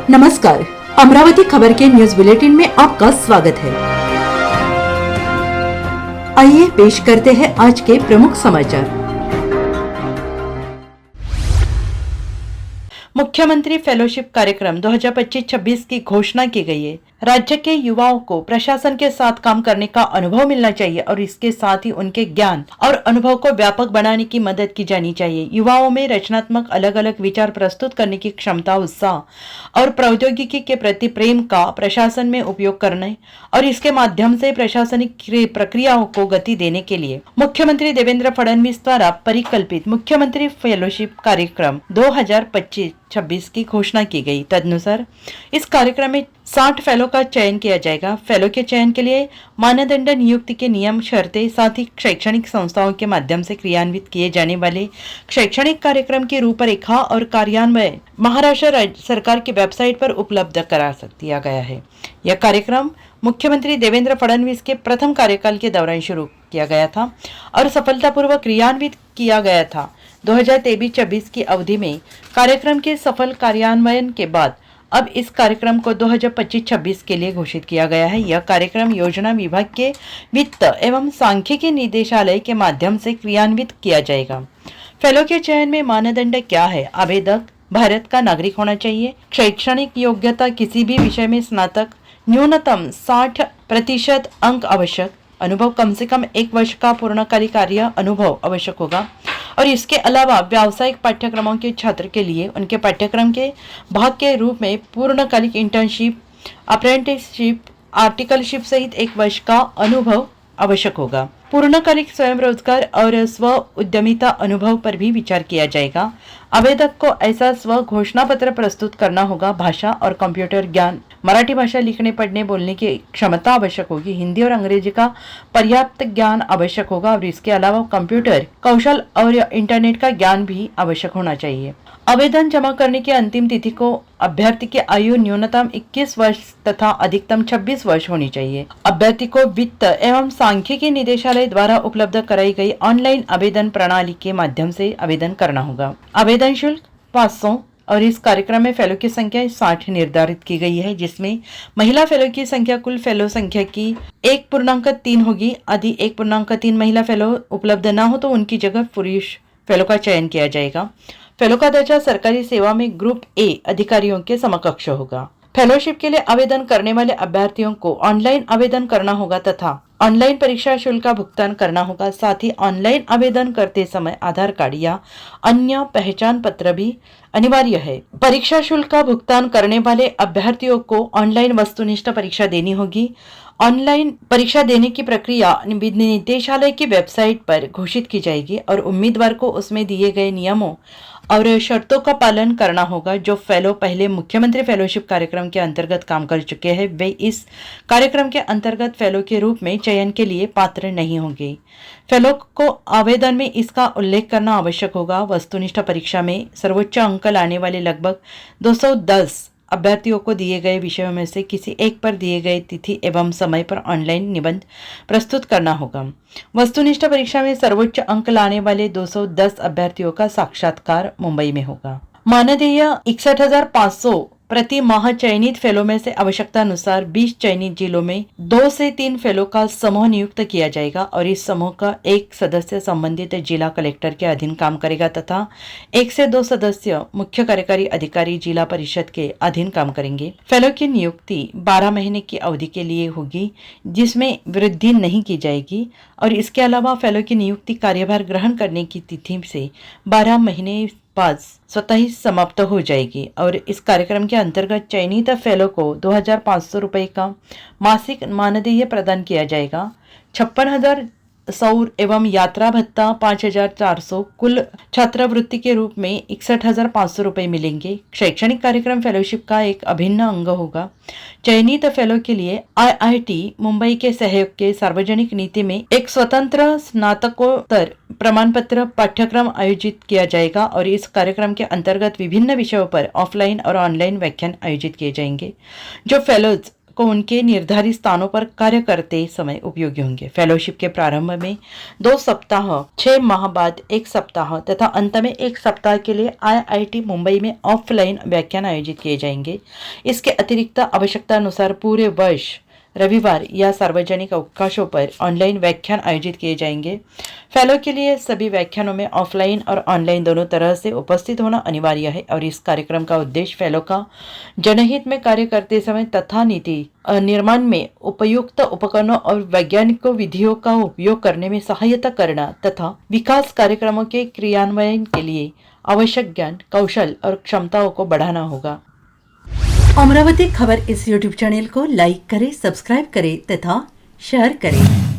नमस्कार, अमरावती खबर के न्यूज बुलेटिन में आपका स्वागत है। आइए पेश करते हैं आज के प्रमुख समाचार। मुख्यमंत्री फेलोशिप कार्यक्रम 2025-26 की घोषणा की गई है। राज्य के युवाओं को प्रशासन के साथ काम करने का अनुभव मिलना चाहिए और इसके साथ ही उनके ज्ञान और अनुभव को व्यापक बनाने की मदद की जानी चाहिए। युवाओं में रचनात्मक अलग अलग विचार प्रस्तुत करने की क्षमता, उत्साह और प्रौद्योगिकी के प्रति प्रेम का प्रशासन में उपयोग करने और इसके माध्यम से प्रशासनिक प्रक्रियाओं को गति देने के लिए मुख्यमंत्री देवेंद्र फडणवीस द्वारा परिकल्पित मुख्यमंत्री फेलोशिप कार्यक्रम 2025-26 की घोषणा की गई। तदनुसार इस कार्यक्रम में 60 फेलो का चयन किया जाएगा। फेलो के चयन के लिए मानदंड, नियुक्ति के नियम, शर्तें, साथ ही शैक्षणिक संस्थाओं के माध्यम से क्रियान्वित किए जाने वाले शैक्षणिक कार्यक्रम की रूपरेखा और कार्यान्वयन महाराष्ट्र राज्य सरकार की वेबसाइट पर उपलब्ध करा दिया गया है। यह कार्यक्रम मुख्यमंत्री देवेंद्र फडणवीस के प्रथम कार्यकाल के दौरान शुरू किया गया था और सफलतापूर्वक क्रियान्वित किया गया था। 2023-26 की अवधि में कार्यक्रम के सफल कार्यान्वयन के बाद अब इस कार्यक्रम को 2025-26 के लिए घोषित किया गया है। यह कार्यक्रम योजना विभाग के वित्त एवं सांख्यिकी निदेशालय के माध्यम से क्रियान्वित किया जाएगा। फेलो के चयन में मानदंड क्या है? आवेदक भारत का नागरिक होना चाहिए। शैक्षणिक योग्यता किसी भी विषय में स्नातक, न्यूनतम 60% अंक आवश्यक। अनुभव कम से कम 1 वर्ष का पूर्णकालिक कार्य अनुभव आवश्यक होगा और इसके अलावा व्यावसायिक पाठ्यक्रमों के छात्र के लिए उनके पाठ्यक्रम के भाग के रूप में पूर्णकालिक इंटर्नशिप, अप्रेंटिसशिप, आर्टिकलशिप सहित 1 वर्ष का अनुभव आवश्यक होगा। पूर्णकालिक स्वयं रोजगार और स्व उद्यमिता अनुभव पर भी विचार किया जाएगा। आवेदक को ऐसा स्व घोषणा पत्र प्रस्तुत करना होगा। भाषा और कंप्यूटर ज्ञान, मराठी भाषा लिखने, पढ़ने, बोलने की क्षमता आवश्यक होगी। हिंदी और अंग्रेजी का पर्याप्त ज्ञान आवश्यक होगा और इसके अलावा कंप्यूटर कौशल और इंटरनेट का ज्ञान भी आवश्यक होना चाहिए। आवेदन जमा करने की अंतिम तिथि को अभ्यर्थी की आयु न्यूनतम 21 वर्ष तथा अधिकतम 26 वर्ष होनी चाहिए। अभ्यर्थी को वित्त एवं सांख्यिकी निदेशालय द्वारा उपलब्ध कराई गई ऑनलाइन आवेदन प्रणाली के माध्यम से आवेदन करना होगा। आवेदन शुल्क 500 और इस कार्यक्रम में फेलो की संख्या 60 निर्धारित की गई है, जिसमें महिला फेलो की संख्या कुल फेलो संख्या की 1.3 होगी। यदि 1.3 महिला फेलो उपलब्ध न हो तो उनकी जगह पुरुष फेलो का चयन किया जाएगा। फेलो का दर्जा सरकारी सेवा में ग्रुप ए अधिकारियों के समकक्ष होगा। फेलोशिप के लिए आवेदन करने वाले अभ्यर्थियों को ऑनलाइन आवेदन करना होगा तथा ऑनलाइन परीक्षा शुल्क का भुगतान करना होगा। साथ ही ऑनलाइन आवेदन करते समय आधार कार्ड या अन्य पहचान पत्र भी अनिवार्य है। परीक्षा शुल्क का भुगतान करने वाले अभ्यर्थियों को ऑनलाइन वस्तुनिष्ठ परीक्षा देनी होगी। ऑनलाइन परीक्षा देने की प्रक्रिया निदेशालय की वेबसाइट पर घोषित की जाएगी और उम्मीदवार को उसमें दिए गए नियमों और शर्तों का पालन करना होगा। जो फेलो पहले मुख्यमंत्री फेलोशिप कार्यक्रम के अंतर्गत काम कर चुके हैं वे इस कार्यक्रम के अंतर्गत फेलो के रूप में चयन के लिए पात्र नहीं होंगे। फेलो को आवेदन में इसका उल्लेख करना आवश्यक होगा। वस्तुनिष्ठ परीक्षा में सर्वोच्च अंक लाने वाले लगभग 210 अभ्यर्थियों को दिए गए विषयों में से किसी एक पर दिए गए तिथि एवं समय पर ऑनलाइन निबंध प्रस्तुत करना होगा। वस्तुनिष्ठ परीक्षा में सर्वोच्च अंक लाने वाले 210 अभ्यर्थियों का साक्षात्कार मुंबई में होगा। मानदेय 61,500 प्रति माह चयनित फेलो में से आवश्यकता अनुसार 20 चयनित जिलों में 2 से 3 फेलो का समूह नियुक्त किया जाएगा और इस समूह का एक सदस्य संबंधित जिला कलेक्टर के अधीन काम करेगा तथा 1 से 2 सदस्य मुख्य कार्यकारी अधिकारी जिला परिषद के अधीन काम करेंगे। फेलो की नियुक्ति 12 महीने की अवधि के लिए होगी, जिसमें वृद्धि नहीं की जाएगी और इसके अलावा फेलो की नियुक्ति कार्यभार ग्रहण करने की तिथि से 12 महीने बाद स्वतः ही समाप्त हो जाएगी और इस कार्यक्रम के अंतर्गत चयनित फेलो को 2,500 रुपये का मासिक मानदेय प्रदान किया जाएगा। 56,000 सौर एवं यात्रा भत्ता 5,400, कुल छात्रवृत्ति के रूप में 61,500 रुपये मिलेंगे। शैक्षणिक कार्यक्रम फेलोशिप का एक अभिन्न अंग होगा। चयनित फेलो के लिए IIT मुंबई के सहयोग के सार्वजनिक नीति में एक स्वतंत्र स्नातकोत्तर प्रमाण पत्र पाठ्यक्रम आयोजित किया जाएगा और इस कार्यक्रम के अंतर्गत विभिन्न विषयों पर ऑफलाइन और ऑनलाइन व्याख्यान आयोजित किए जाएंगे। जो फेलोज को उनके निर्धारित स्थानों पर कार्य करते समय उपयोगी होंगे। फेलोशिप के प्रारंभ में 2 सप्ताह, 6 माह बाद 1 सप्ताह तथा अंत में 1 सप्ताह के लिए IIT मुंबई में ऑफलाइन व्याख्यान आयोजित किए जाएंगे। इसके अतिरिक्त आवश्यकता अनुसार पूरे वर्ष रविवार या सार्वजनिक अवकाशों पर ऑनलाइन व्याख्यान आयोजित किए जाएंगे। फेलो के लिए सभी व्याख्यानों में ऑफलाइन और ऑनलाइन दोनों तरह से उपस्थित होना अनिवार्य है और इस कार्यक्रम का उद्देश्य फेलो का जनहित में कार्य करते समय तथा नीति निर्माण में उपयुक्त उपकरणों और वैज्ञानिक विधियों का उपयोग करने में सहायता करना तथा विकास कार्यक्रमों के क्रियान्वयन के लिए आवश्यक ज्ञान, कौशल और क्षमताओं को बढ़ाना होगा। अमरावती खबर इस YouTube चैनल को लाइक करें, सब्सक्राइब करें तथा शेयर करें।